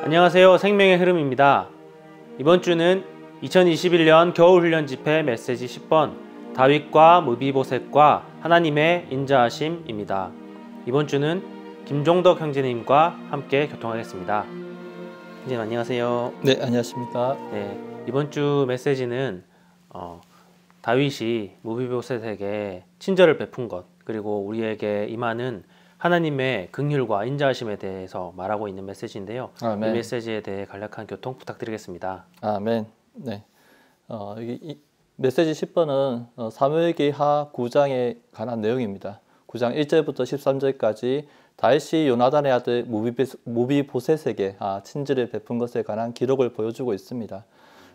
안녕하세요. 생명의 흐름입니다. 이번 주는 2021년 겨울훈련 집회 메시지 10번 다윗과 무비보셋과 하나님의 인자하심입니다. 이번 주는 김종덕 형제님과 함께 교통하겠습니다. 형제님 안녕하세요. 네, 안녕하십니까. 네, 이번 주 메시지는 다윗이 무비보셋에게 친절을 베푼 것, 그리고 우리에게 임하는 하나님의 긍휼과 인자하심에 대해서 말하고 있는 메시지인데요. 아멘. 이 메시지에 대해 간략한 교통 부탁드리겠습니다. 아멘. 네. 이 메시지 10번은 사무엘기 하 9장에 관한 내용입니다. 9장 1절부터 13절까지 다윗이 요나단의 아들 무비보셋에게 친절을 베푼 것에 관한 기록을 보여주고 있습니다.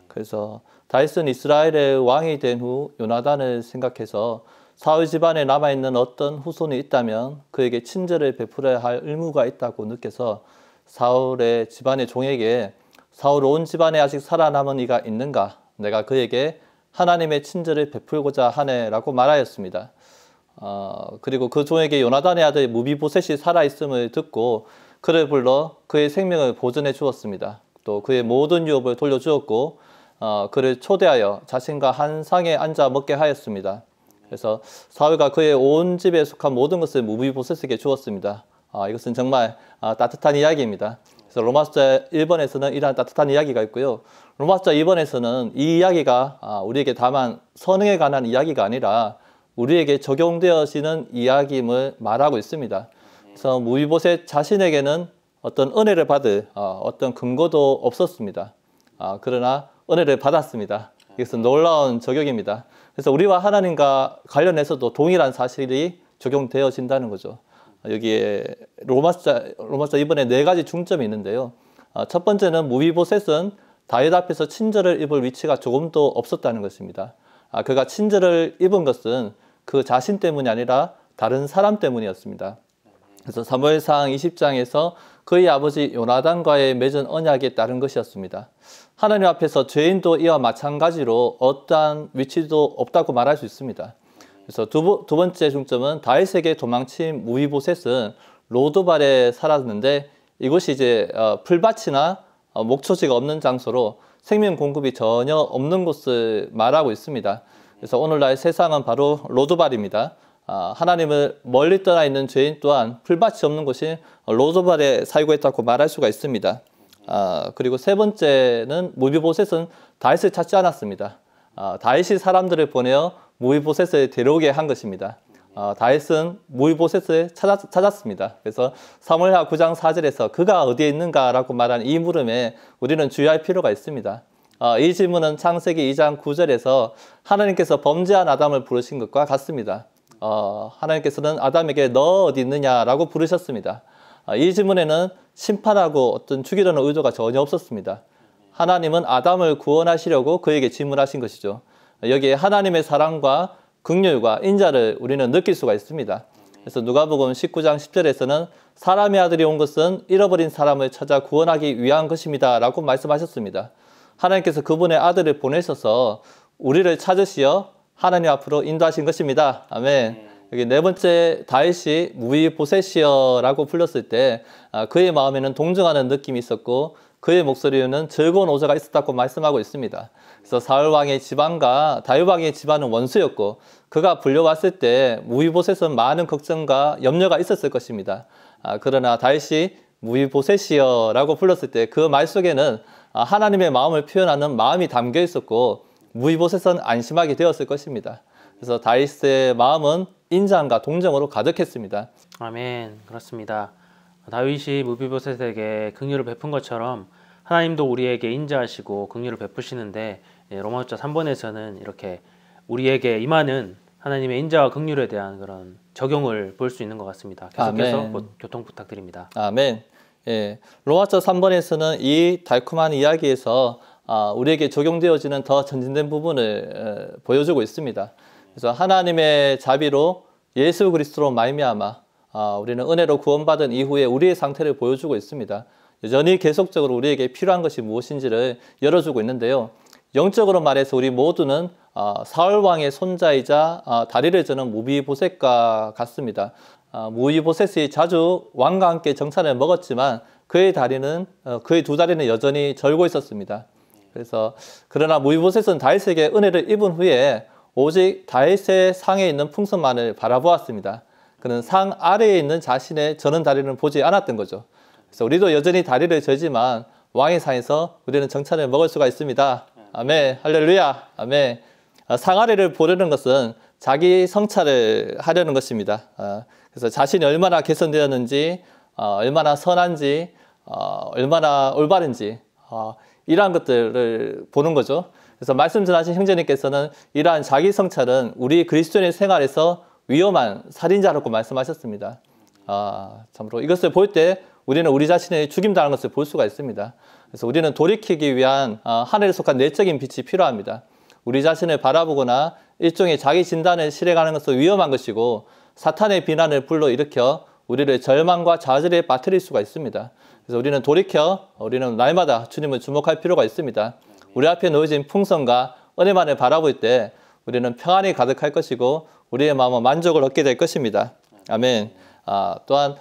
그래서 다윗은 이스라엘의 왕이 된 후 요나단을 생각해서 사울 집안에 남아있는 어떤 후손이 있다면 그에게 친절을 베풀어야 할 의무가 있다고 느껴서 사울의 집안의 종에게 사울 온 집안에 아직 살아남은 이가 있는가? 내가 그에게 하나님의 친절을 베풀고자 하네 라고 말하였습니다. 그리고 그 종에게 요나단의 아들 무비보셋이 살아있음을 듣고 그를 불러 그의 생명을 보존해 주었습니다. 또 그의 모든 유업을 돌려주었고 그를 초대하여 자신과 한 상에 앉아 먹게 하였습니다. 그래서 사울과 그의 온 집에 속한 모든 것을 무비보셋에게 주었습니다. 이것은 정말 따뜻한 이야기입니다. 그래서 로마서 1번에서는 이러한 따뜻한 이야기가 있고요. 로마서 2번에서는 이 이야기가 우리에게 다만 선행에 관한 이야기가 아니라 우리에게 적용되어지는 이야기임을 말하고 있습니다. 그래서 무비보셋 자신에게는 어떤 은혜를 받을 어떤 근거도 없었습니다. 그러나 은혜를 받았습니다. 이것은 놀라운 적용입니다. 그래서 우리와 하나님과 관련해서도 동일한 사실이 적용되어진다는 거죠. 여기에 로마서 2번에 네 가지 중점이 있는데요. 첫 번째는 무비보셋은 다윗 앞에서 친절을 입을 위치가 조금도 없었다는 것입니다. 그가 친절을 입은 것은 그 자신 때문이 아니라 다른 사람 때문이었습니다. 그래서 사무엘상 20장에서 그의 아버지 요나단과의 맺은 언약에 따른 것이었습니다. 하나님 앞에서 죄인도 이와 마찬가지로 어떠한 위치도 없다고 말할 수 있습니다. 그래서 두 번째 중점은 다윗에게 도망친 무비보셋은 로드발에 살았는데 이곳이 이제 풀밭이나 목초지가 없는 장소로 생명 공급이 전혀 없는 곳을 말하고 있습니다. 그래서 오늘날 세상은 바로 로드발입니다. 하나님을 멀리 떠나 있는 죄인 또한 풀밭이 없는 곳이 로드발에 살고 있다고 말할 수가 있습니다. 그리고 세 번째는 무비보셋은 다윗을 찾지 않았습니다. 다윗이 사람들을 보내어 무비보셋을 데려오게 한 것입니다. 다윗은 무비보셋을 찾았습니다. 그래서 사무엘하 9장 4절에서 그가 어디에 있는가라고 말한 이 물음에 우리는 주의할 필요가 있습니다. 이 질문은 창세기 2장 9절에서 하나님께서 범죄한 아담을 부르신 것과 같습니다. 하나님께서는 아담에게 너 어디 있느냐라고 부르셨습니다. 이 질문에는 심판하고 어떤 죽이려는 의도가 전혀 없었습니다. 하나님은 아담을 구원하시려고 그에게 질문하신 것이죠. 여기에 하나님의 사랑과 긍휼과 인자를 우리는 느낄 수가 있습니다. 그래서 누가복음 19장 10절에서는 사람의 아들이 온 것은 잃어버린 사람을 찾아 구원하기 위한 것입니다 라고 말씀하셨습니다. 하나님께서 그분의 아들을 보내셔서 우리를 찾으시어 하나님 앞으로 인도하신 것입니다. 아멘. 여기 네 번째 다윗이 무비보셋이여라고 불렀을 때 그의 마음에는 동정하는 느낌이 있었고 그의 목소리에는 즐거운 오저가 있었다고 말씀하고 있습니다. 그래서 사울 왕의 집안과 다윗 왕의 집안은 원수였고 그가 불려왔을 때 무비보셋은 많은 걱정과 염려가 있었을 것입니다. 그러나 다윗이 무비보셋이여라고 불렀을 때 그 말 속에는 하나님의 마음을 표현하는 마음이 담겨 있었고 무비보셋은 안심하게 되었을 것입니다. 그래서 다윗의 마음은 인자함과 동정으로 가득했습니다. 아멘. 그렇습니다. 다윗이 무비보셋에게 긍휼을 베푼 것처럼 하나님도 우리에게 인자하시고 긍휼을 베푸시는데 로마서 3번에서는 이렇게 우리에게 임하는 하나님의 인자와 긍휼에 대한 그런 적용을 볼 수 있는 것 같습니다. 계속해서 교통 부탁드립니다. 아멘. 예, 로마서 3번에서는 이 달콤한 이야기에서 우리에게 적용되어지는 더 전진된 부분을 보여주고 있습니다. 그래서 하나님의 자비로 예수 그리스도로 말미암아 우리는 은혜로 구원받은 이후에 우리의 상태를 보여주고 있습니다. 여전히 계속적으로 우리에게 필요한 것이 무엇인지를 열어주고 있는데요. 영적으로 말해서 우리 모두는 사울 왕의 손자이자 다리를 저는 무비보셋과 같습니다. 무비보셋이 자주 왕과 함께 정찬을 먹었지만 그의 두 다리는 여전히 절고 있었습니다. 그래서 그러나 무비보셋은 다윗에게 은혜를 입은 후에 오직 다윗의 상에 있는 풍선만을 바라보았습니다. 그는 상 아래에 있는 자신의 저는 다리를 보지 않았던 거죠. 그래서 우리도 여전히 다리를 절지만 왕의 상에서 우리는 정찬을 먹을 수가 있습니다. 아멘, 할렐루야, 아멘. 상 아래를 보려는 것은 자기 성찰을 하려는 것입니다. 그래서 자신이 얼마나 개선되었는지, 얼마나 선한지, 얼마나 올바른지, 이러한 것들을 보는 거죠. 그래서 말씀 전하신 형제님께서는 이러한 자기 성찰은 우리 그리스도인의 생활에서 위험한 살인자라고 말씀하셨습니다. 참으로 이것을 볼 때 우리는 우리 자신의 죽임당하는 것을 볼 수가 있습니다. 그래서 우리는 돌이키기 위한 하늘에 속한 내적인 빛이 필요합니다. 우리 자신을 바라보거나 일종의 자기 진단을 실행하는 것은 위험한 것이고 사탄의 비난을 불러일으켜 우리를 절망과 좌절에 빠뜨릴 수가 있습니다. 그래서 우리는 날마다 주님을 주목할 필요가 있습니다. 우리 앞에 놓여진 풍성과 은혜만을 바라볼 때 우리는 평안이 가득할 것이고 우리의 마음은 만족을 얻게 될 것입니다. 아멘. 또한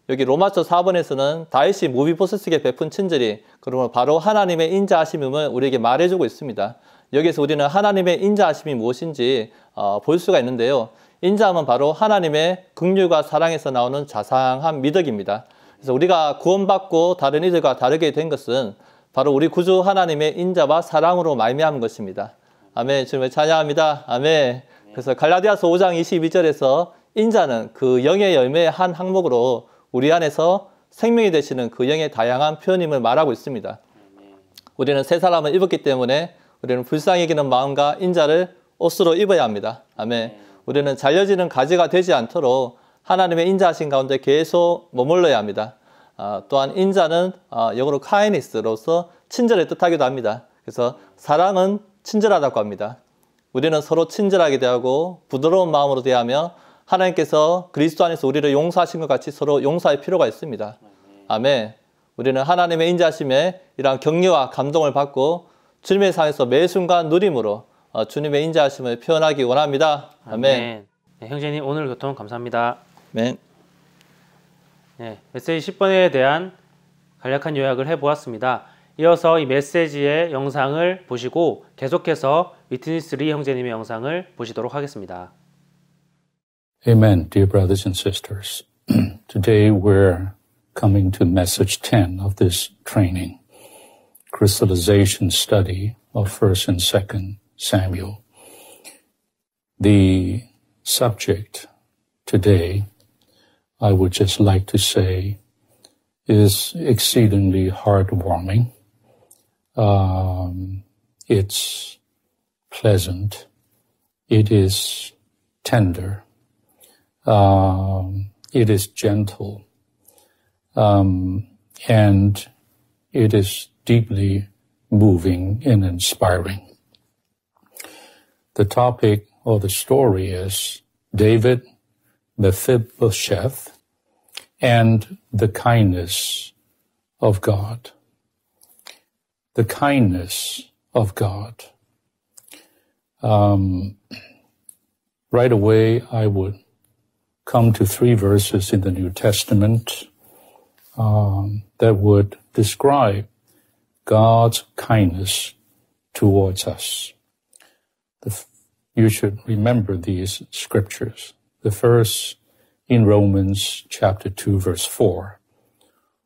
여기 로마서 4번에서는 다윗이 무비보셋에게 베푼 친절이 그러면 바로 하나님의 인자하심임을 우리에게 말해주고 있습니다. 여기서 우리는 하나님의 인자하심이 무엇인지 볼 수가 있는데요. 인자함은 바로 하나님의 긍휼과 사랑에서 나오는 자상한 미덕입니다. 그래서 우리가 구원받고 다른 이들과 다르게 된 것은 바로 우리 구주 하나님의 인자와 사랑으로 말미암은 것입니다. 아멘. 주님을 찬양합니다. 아멘. 그래서 갈라디아서 5장 22절에서 인자는 그 영의 열매의 한 항목으로 우리 안에서 생명이 되시는 그 영의 다양한 표현임을 말하고 있습니다. 우리는 새 사람을 입었기 때문에 우리는 불쌍히 여기는 마음과 인자를 옷으로 입어야 합니다. 아멘. 우리는 잘려지는 가지가 되지 않도록 하나님의 인자하신 가운데 계속 머물러야 합니다. 또한 인자는 영어로 카이니스로서 친절을 뜻하기도 합니다. 그래서 사랑은 친절하다고 합니다. 우리는 서로 친절하게 대하고 부드러운 마음으로 대하며 하나님께서 그리스도 안에서 우리를 용서하신 것 같이 서로 용서할 필요가 있습니다. 아멘. 우리는 하나님의 인자하심에 이러한 격려와 감동을 받고 주님의 상에서 매 순간 누림으로 주님의 인자하심을 표현하기 원합니다. 아멘. 네, 형제님 오늘 교통 감사합니다. 아멘. 네, 메시지 10번에 대한 간략한 요약을 해보았습니다. 이어서 이 메시지의 영상을 보시고 계속해서 위트니스 리 형제님의 영상을 보시도록 하겠습니다. Amen, dear brothers and sisters. Today we're coming to message 10 of this training, crystallization study of 1st and 2nd Samuel. The subject today, I would just like to say, is exceedingly heartwarming. It's pleasant. It is tender. It is gentle. And it is deeply moving and inspiring. The topic or the story is David, Mephibosheth, and the kindness of God. The kindness of God. Right away, I would come to 3 verses in the New Testament that would describe God's kindness towards us. You should remember these scriptures. The first in Romans chapter 2, verse 4.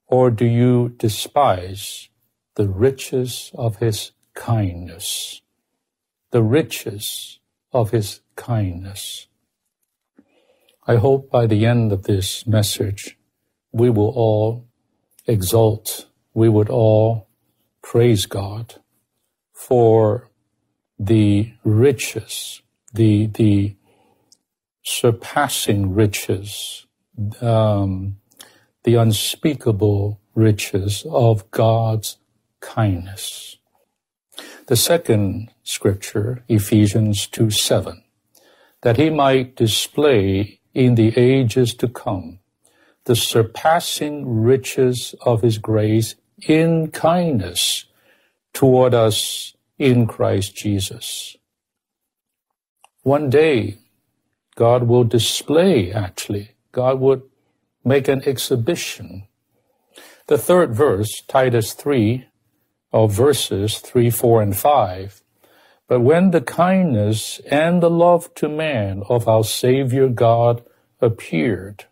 Or do you despise the riches of his kindness? The riches of his kindness. I hope by the end of this message, we will all exult, we would all praise God for the riches, the surpassing riches, the unspeakable riches of God's kindness. The second scripture, Ephesians 2:7, that he might display in the ages to come the surpassing riches of his grace in kindness toward us in Christ Jesus. One day, God will display, God would make an exhibition the third verse, Titus 3, of verses 3, 4, and 5. But when the kindness and the love to man of our Savior God appeared,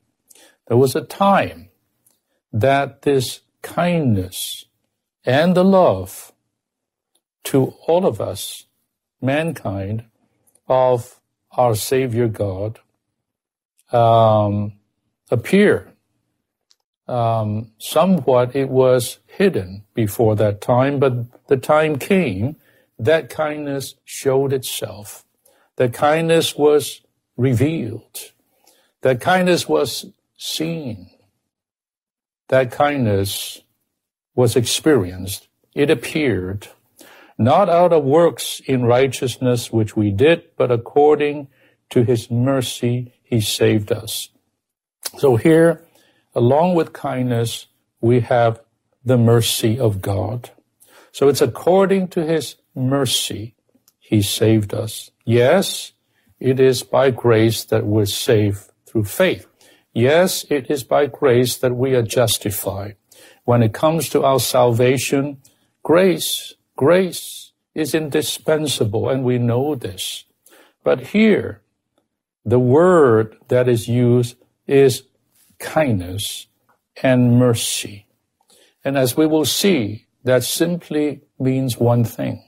there was a time that this kindness and the love to all of us, mankind, of our Savior God, appeared. Somewhat it was hidden before that time, but the time came that kindness showed itself. That kindness was revealed. That kindness was seen. That kindness was experienced. It appeared, not out of works in righteousness which we did, but according to his mercy he saved us. So here, along with kindness, we have the mercy of God. So it's according to his mercy he saved us. Yes, it is by grace that we're saved through faith. Yes, it is by grace that we are justified. When it comes to our salvation, grace is indispensable, and we know this. But here, the word that is used is kindness and mercy. And as we will see, that simply means one thing.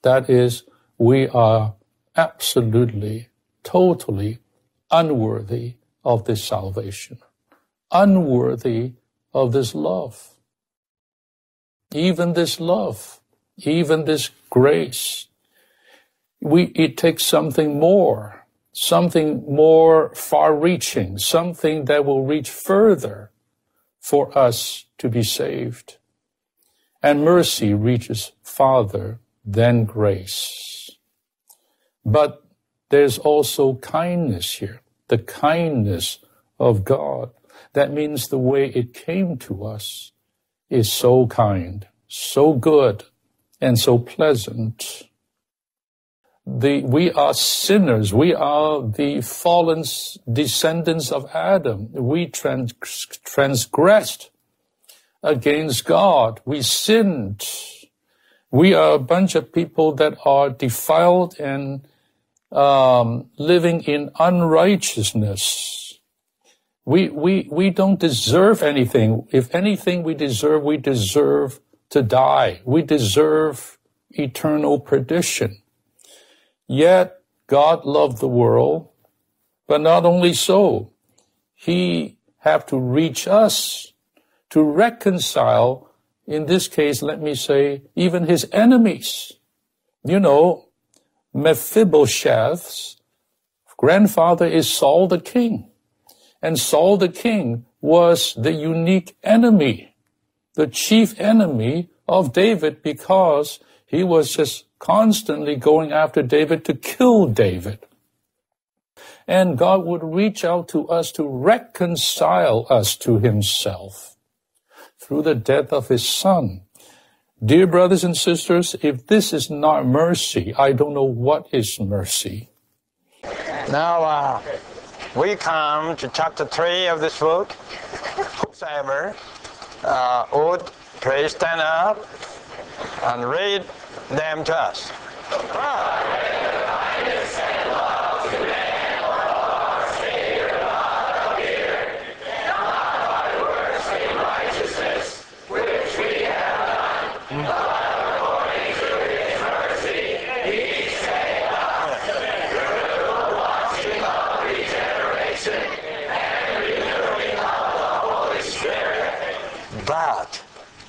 That is, we are absolutely, totally unworthy of this salvation, unworthy of this love. Even this love, even this grace, it takes something more far-reaching, something that will reach further for us to be saved. And mercy reaches farther than grace. But there's also kindness here, the kindness of God. That means the way it came to us is so kind, so good, and so pleasant. We are sinners. We are the fallen descendants of Adam. We transgressed against God. We sinned. We are a bunch of people that are defiled and living in unrighteousness. We don't deserve anything. If anything we deserve to die. We deserve eternal perdition. Yet God loved the world, but not only so, he had to reach us to reconcile, in this case, let me say, even his enemies. You know, Mephibosheth's grandfather is Saul the king. And Saul the king was the unique enemy, the chief enemy of David, because he was just constantly going after David to kill David. And God would reach out to us to reconcile us to himself through the death of his son. Dear brothers and sisters, if this is not mercy, I don't know what is mercy. Now, we come to chapter 3 of this book. Whosoever would please stand up and read them to us.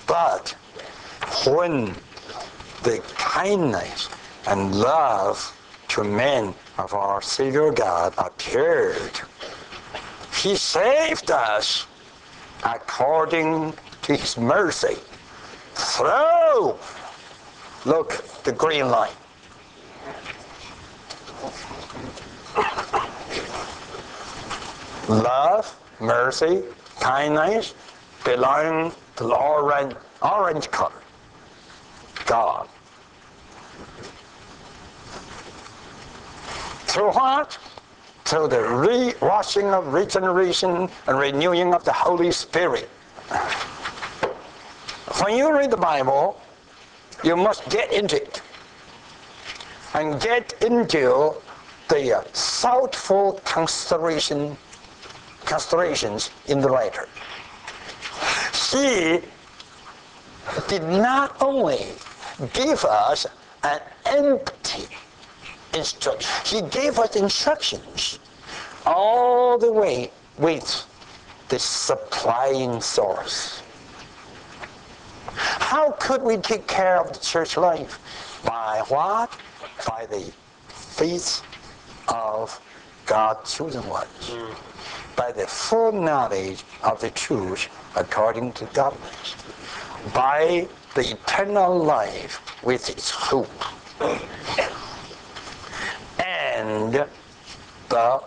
But when the kindness and love to men of our Savior God appeared, he saved us according to his mercy through, look, the green line. Love, mercy, kindness belong to the orange color. God. Through what? Through the washing of regeneration and renewing of the Holy Spirit. When you read the Bible, you must get into it and get into the thoughtful considerations in the writer. He did not only give us an empty instruction, he gave us instructions all the way with the supplying source. How could we take care of the church life? By what? By the faith of God's chosen ones. By the full knowledge of the truth according to godliness. By the eternal life with its hope. And the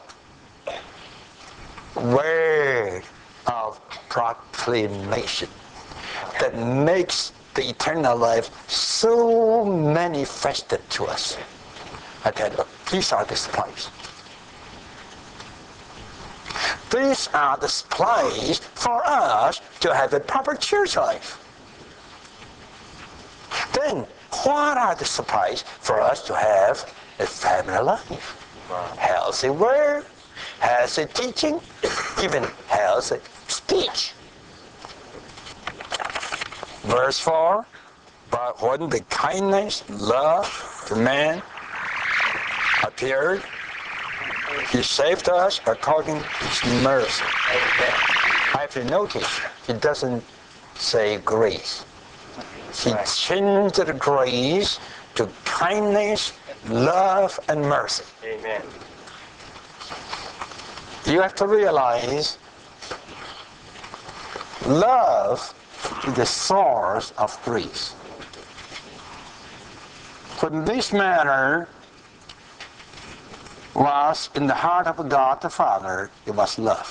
word of proclamation that makes the eternal life so manifested to us. I tell you, these are the supplies. These are the supplies for us to have a proper church life. Then, what are the supplies for us to have a family life? Healthy word, healthy teaching, even healthy speech. Verse 4, but when the kindness, love to man appeared, he saved us according to his mercy. I have to notice, it doesn't say grace. He changed the grace to kindness, love, and mercy. Amen. You have to realize love is the source of grace. When this matter was in the heart of God the Father, it was love.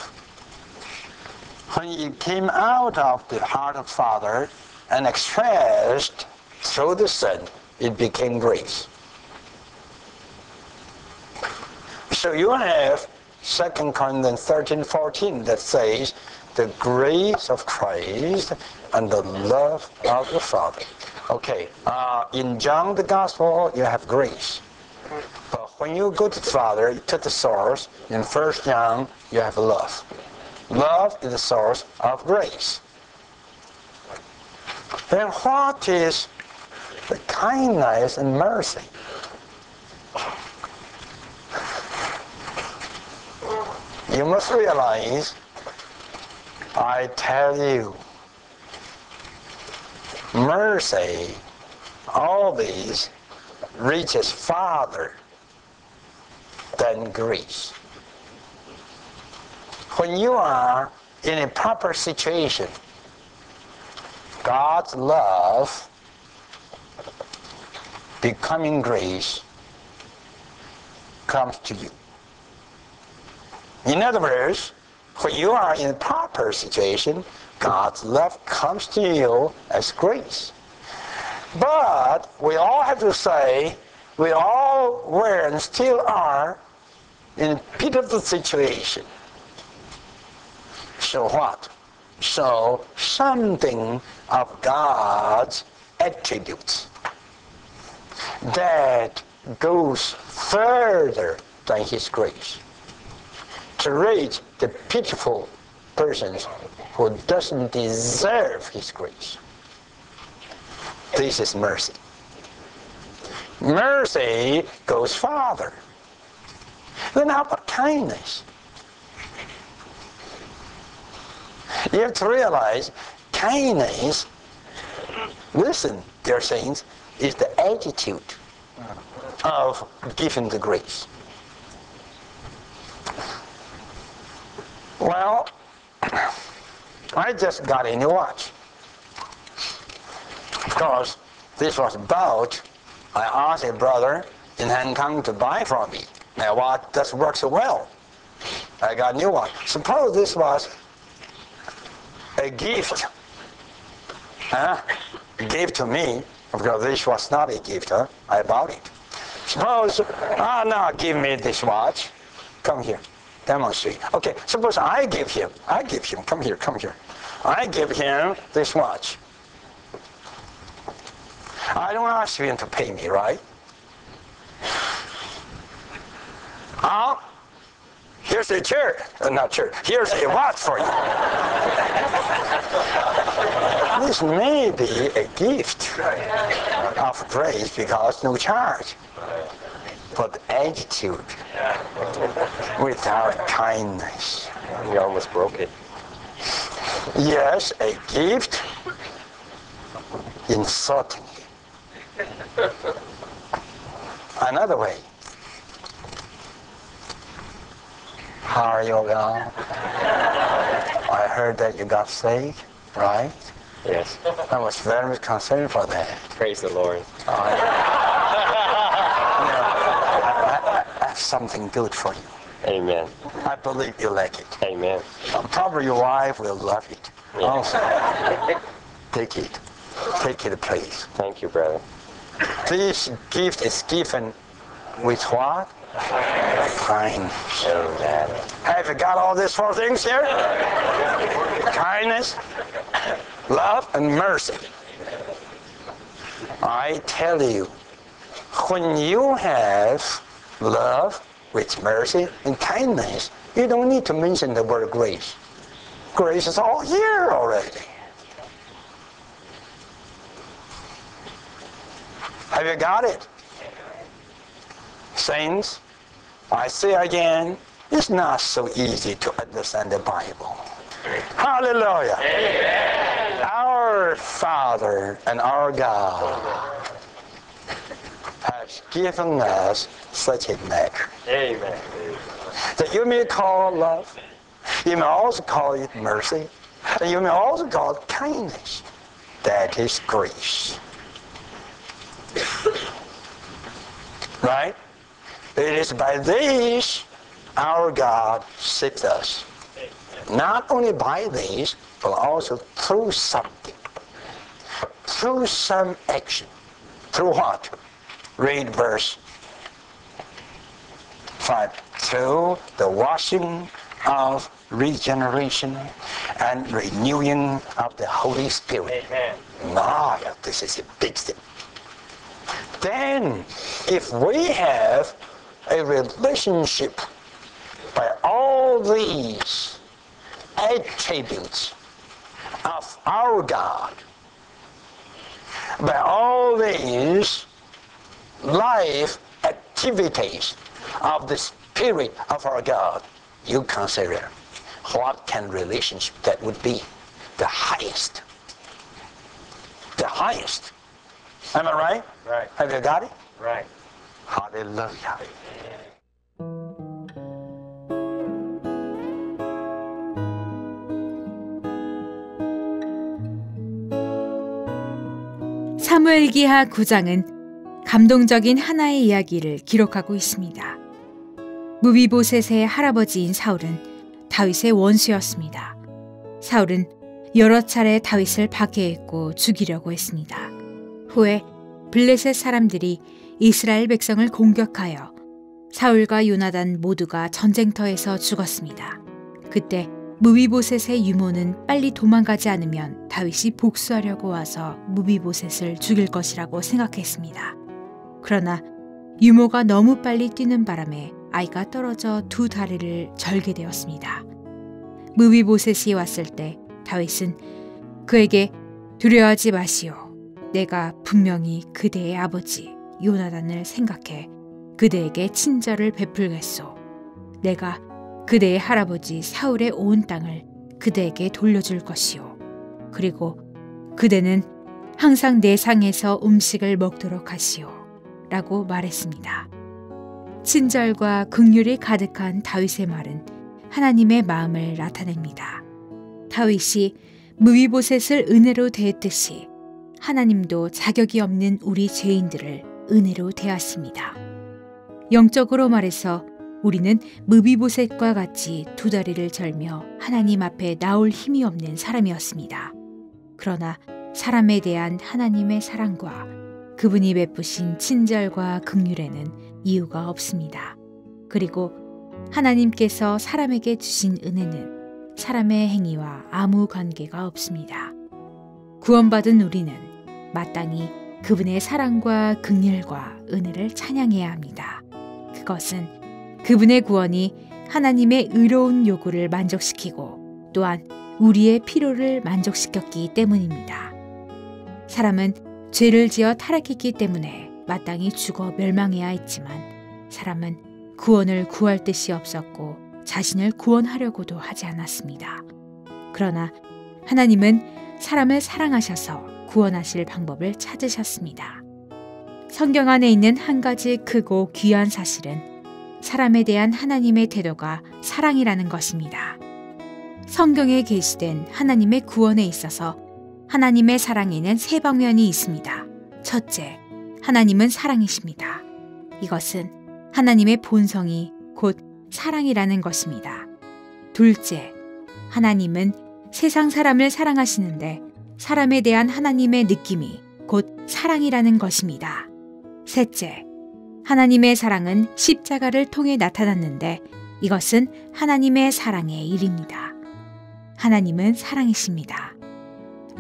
When it came out of the heart of Father and expressed through the Son, it became grace. So you have 2 Corinthians 13:14 that says, the grace of Christ and the love of the Father. Okay, in John the Gospel, you have grace. But when you go to the Father, to the source, in 1 John, you have love. Love is the source of grace. Then what is the kindness and mercy? You must realize, I tell you, mercy always reaches farther than grace. When you are in a proper situation, God's love becoming grace comes to you. In other words, when you are in a proper situation, God's love comes to you as grace. But we all have to say, we all were and still are in a pitiful situation. So what? So something of God's attributes that goes further than His grace to reach the pitiful persons who doesn't deserve His grace. This is mercy. Mercy goes farther. Then how about kindness? You have to realize kindness, listen, dear saints, is the attitude of giving the grace. Well, I just got a new watch. Of course, this was about, I asked a brother in Hong Kong to buy from me. My watch doesn't work so well. I got a new watch. Suppose this was a gift. Gave to me, because this was not a gift, I bought it. Suppose, now give me this watch. Come here, demonstrate. Okay, suppose I give him, come here. I give him this watch. I don't ask you to pay me, right? Here's a chair. Not chair. Here's a watch for you. This may be a gift of grace because no charge. But attitude without kindness. You almost broke it. Yes, a gift insulting. Another way. How are you, God? I heard that you got saved, right? Yes. I was very much concerned for that. Praise the Lord. I have something good for you. Amen. I believe you like it. Amen. Probably your wife will love it. Yeah. Also, take it. Take it, please. Thank you, brother. This gift is given with what? Kindness. Amen. Have you got all these 4 things here? Kindness, love, and mercy. I tell you, when you have love with mercy and kindness, you don't need to mention the word grace. Grace is all here already. Have you got it? Saints, I say again, it's not so easy to understand the Bible. Hallelujah. Amen. Our Father and our God has given us such a measure. Amen. That you may call love, you may also call it mercy, and you may also call it kindness. That is grace. Right? It is by these our God saved us. Not only by these, but also through something. Through some action. Through what? Read verse 5. Through the washing of regeneration and renewing of the Holy Spirit. Amen. Now, this is a big thing. Then, if we have a relationship by all these attributes of our God, by all these life activities of the Spirit of our God, you consider what kind of relationship that would be the highest. The highest. Am I right? Right. Have you got it? Right. Hallelujah. 사무엘기하 9장은 감동적인 하나의 이야기를 기록하고 있습니다. 무비보셋의 할아버지인 사울은 다윗의 원수였습니다. 사울은 여러 차례 다윗을 박해했고 죽이려고 했습니다. 후에 블레셋 사람들이 이스라엘 백성을 공격하여 사울과 요나단 모두가 전쟁터에서 죽었습니다. 그때 무비보셋의 유모는 빨리 도망가지 않으면 다윗이 복수하려고 와서 무비보셋을 죽일 것이라고 생각했습니다. 그러나 유모가 너무 빨리 뛰는 바람에 아이가 떨어져 2 다리를 절게 되었습니다. 무비보셋이 왔을 때 다윗은 그에게 두려워하지 마시오. 내가 분명히 그대의 아버지 요나단을 생각해 그대에게 친절을 베풀겠소. 내가 그대의 할아버지 사울의 온 땅을 그대에게 돌려줄 것이오. 그리고 그대는 항상 내 상에서 음식을 먹도록 하시오. 라고 말했습니다. 친절과 긍휼이 가득한 다윗의 말은 하나님의 마음을 나타냅니다. 다윗이 무비보셋을 은혜로 대했듯이 하나님도 자격이 없는 우리 죄인들을 은혜로 대하십니다. 영적으로 말해서 우리는 무비보셋과 같이 2 다리를 절며 하나님 앞에 나올 힘이 없는 사람이었습니다. 그러나 사람에 대한 하나님의 사랑과 그분이 베푸신 친절과 긍휼에는 이유가 없습니다. 그리고 하나님께서 사람에게 주신 은혜는 사람의 행위와 아무 관계가 없습니다. 구원받은 우리는 마땅히 그분의 사랑과 긍휼과 은혜를 찬양해야 합니다. 그것은 그분의 구원이 하나님의 의로운 요구를 만족시키고 또한 우리의 필요를 만족시켰기 때문입니다. 사람은 죄를 지어 타락했기 때문에 마땅히 죽어 멸망해야 했지만 사람은 구원을 구할 뜻이 없었고 자신을 구원하려고도 하지 않았습니다. 그러나 하나님은 사람을 사랑하셔서 구원하실 방법을 찾으셨습니다. 성경 안에 있는 한 가지 크고 귀한 사실은 사람에 대한 하나님의 태도가 사랑이라는 것입니다. 성경에 게시된 하나님의 구원에 있어서 하나님의 사랑에는 세 방면이 있습니다. 첫째, 하나님은 사랑이십니다. 이것은 하나님의 본성이 곧 사랑이라는 것입니다. 둘째, 하나님은 세상 사람을 사랑하시는데 사람에 대한 하나님의 느낌이 곧 사랑이라는 것입니다. 셋째, 하나님의 사랑은 십자가를 통해 나타났는데 이것은 하나님의 사랑의 일입니다. 하나님은 사랑이십니다.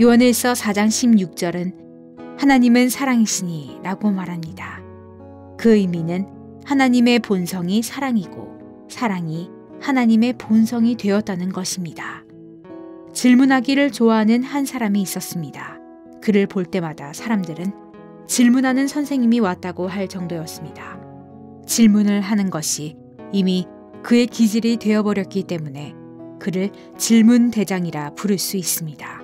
요한일서 4장 16절은 하나님은 사랑이시니 라고 말합니다. 그 의미는 하나님의 본성이 사랑이고 사랑이 하나님의 본성이 되었다는 것입니다. 질문하기를 좋아하는 한 사람이 있었습니다. 그를 볼 때마다 사람들은 질문하는 선생님이 왔다고 할 정도였습니다. 질문을 하는 것이 이미 그의 기질이 되어버렸기 때문에 그를 질문 대장이라 부를 수 있습니다.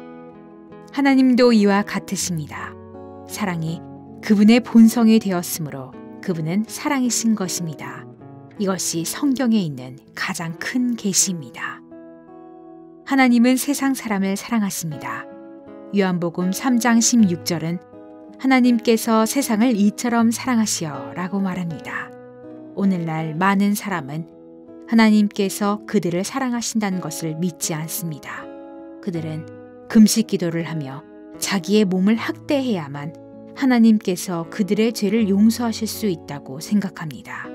하나님도 이와 같으십니다. 사랑이 그분의 본성이 되었으므로 그분은 사랑이신 것입니다. 이것이 성경에 있는 가장 큰 계시입니다. 하나님은 세상 사람을 사랑하십니다. 요한복음 3장 16절은 하나님께서 세상을 이처럼 사랑하시어 라고 말합니다. 오늘날 많은 사람은 하나님께서 그들을 사랑하신다는 것을 믿지 않습니다. 그들은 금식 기도를 하며 자기의 몸을 학대해야만 하나님께서 그들의 죄를 용서하실 수 있다고 생각합니다.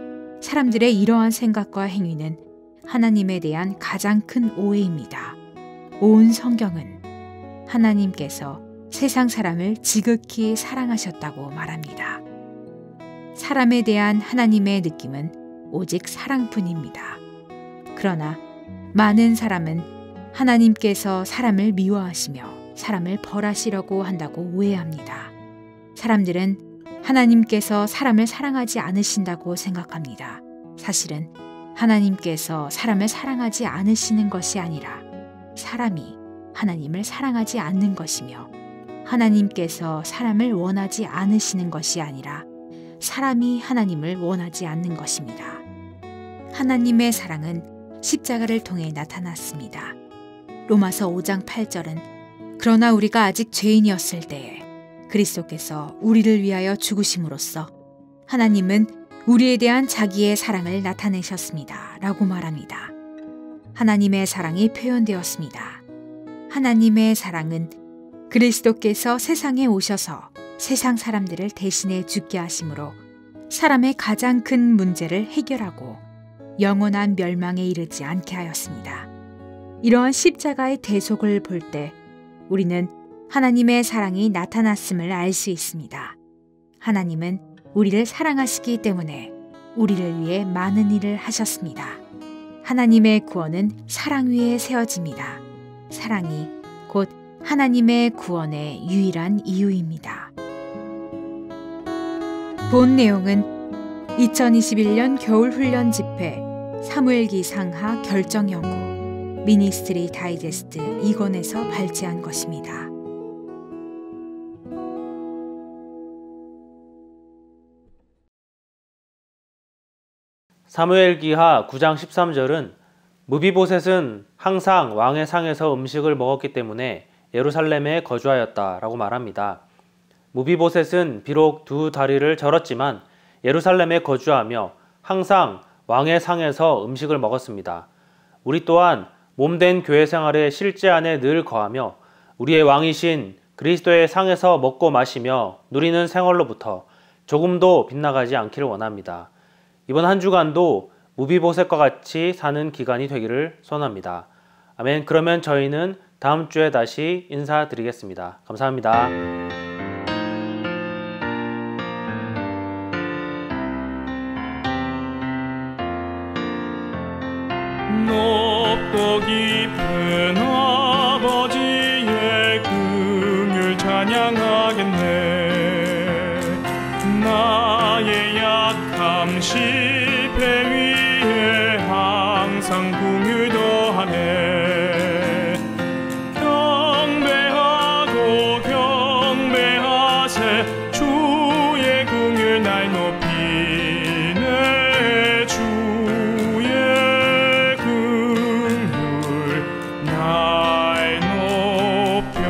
사람들의 이러한 생각과 행위는 하나님에 대한 가장 큰 오해입니다. 온 성경은 하나님께서 세상 사람을 지극히 사랑하셨다고 말합니다. 사람에 대한 하나님의 느낌은 오직 사랑뿐입니다. 그러나 많은 사람은 하나님께서 사람을 미워하시며 사람을 벌하시려고 한다고 오해합니다. 사람들은 하나님께서 사람을 사랑하지 않으신다고 생각합니다. 사실은 하나님께서 사람을 사랑하지 않으시는 것이 아니라 사람이 하나님을 사랑하지 않는 것이며 하나님께서 사람을 원하지 않으시는 것이 아니라 사람이 하나님을 원하지 않는 것입니다. 하나님의 사랑은 십자가를 통해 나타났습니다. 로마서 5장 8절은 그러나 우리가 아직 죄인이었을 때에 그리스도께서 우리를 위하여 죽으심으로써 하나님은 우리에 대한 자기의 사랑을 나타내셨습니다. 라고 말합니다. 하나님의 사랑이 표현되었습니다. 하나님의 사랑은 그리스도께서 세상에 오셔서 세상 사람들을 대신해 죽게 하심으로 사람의 가장 큰 문제를 해결하고 영원한 멸망에 이르지 않게 하였습니다. 이러한 십자가의 대속을 볼 때 우리는 하나님의 사랑이 나타났음을 알 수 있습니다. 하나님은 우리를 사랑하시기 때문에 우리를 위해 많은 일을 하셨습니다. 하나님의 구원은 사랑 위에 세워집니다. 사랑이 곧 하나님의 구원의 유일한 이유입니다. 본 내용은 2021년 겨울훈련 집회 사무엘기 상하 결정연구 미니스트리 다이제스트 2권에서 발제한 것입니다. 사무엘기하 9장 13절은 무비보셋은 항상 왕의 상에서 음식을 먹었기 때문에 예루살렘에 거주하였다라고 말합니다. 무비보셋은 비록 두 다리를 절었지만 예루살렘에 거주하며 항상 왕의 상에서 음식을 먹었습니다. 우리 또한 몸된 교회 생활의 실제 안에 늘 거하며 우리의 왕이신 그리스도의 상에서 먹고 마시며 누리는 생활로부터 조금도 빗나가지 않기를 원합니다. 이번 한 주간도 무비보셋과 같이 사는 기간이 되기를 소원합니다. 아멘. 그러면 저희는 다음 주에 다시 인사드리겠습니다. 감사합니다. 높고 깊은 아버지의 긍휼 찬양하겠네. 나의 약함 실패 위에 항상 긍휼 더하네. 경배하고 경배하세. 주의 긍휼 날 높이네. 주의 긍휼 날 높여.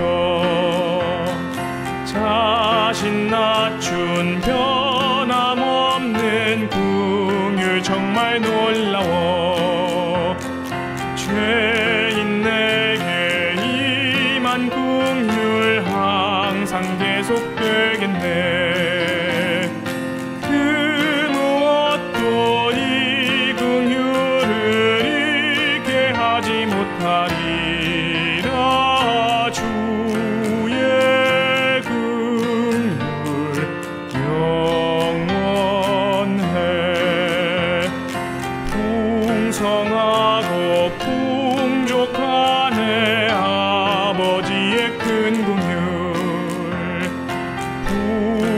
자신 낮춘 변함없는 긍휼 정말 놀라워. 죄인 내게 임한 긍휼 항상 계속되겠네. 그 무엇도 이 긍휼을 잃게 하지 못하리라. 주의 긍휼 영원해. 풍성하고 풍족하네 아버지의 큰 긍휼.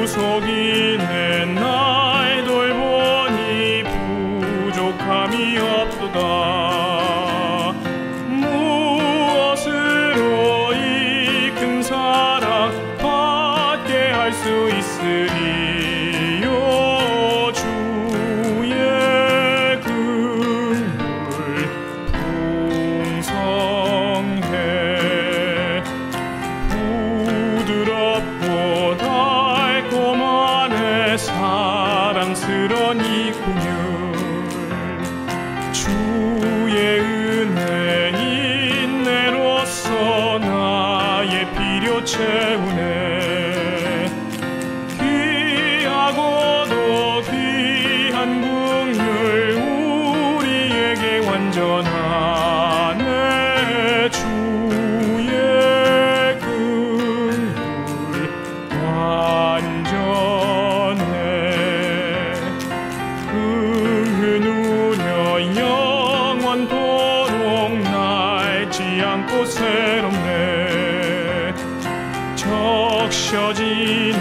구속이네 날 돌보니 부족함이 없도다. 무엇으로 이 큰 사랑 받게 할 수 있으리요. 주의 긍휼 풍성해. 부드럽고 달콤하네 사랑스런 이 긍휼. 주의 은혜 인내로서 나의 필요 채우네. 귀하고도 귀한 긍휼 우리에게 완전하네. 주의 긍휼 완전해. 긍휼 누려 영원토록 낡지 않고 새롭네. 적셔지는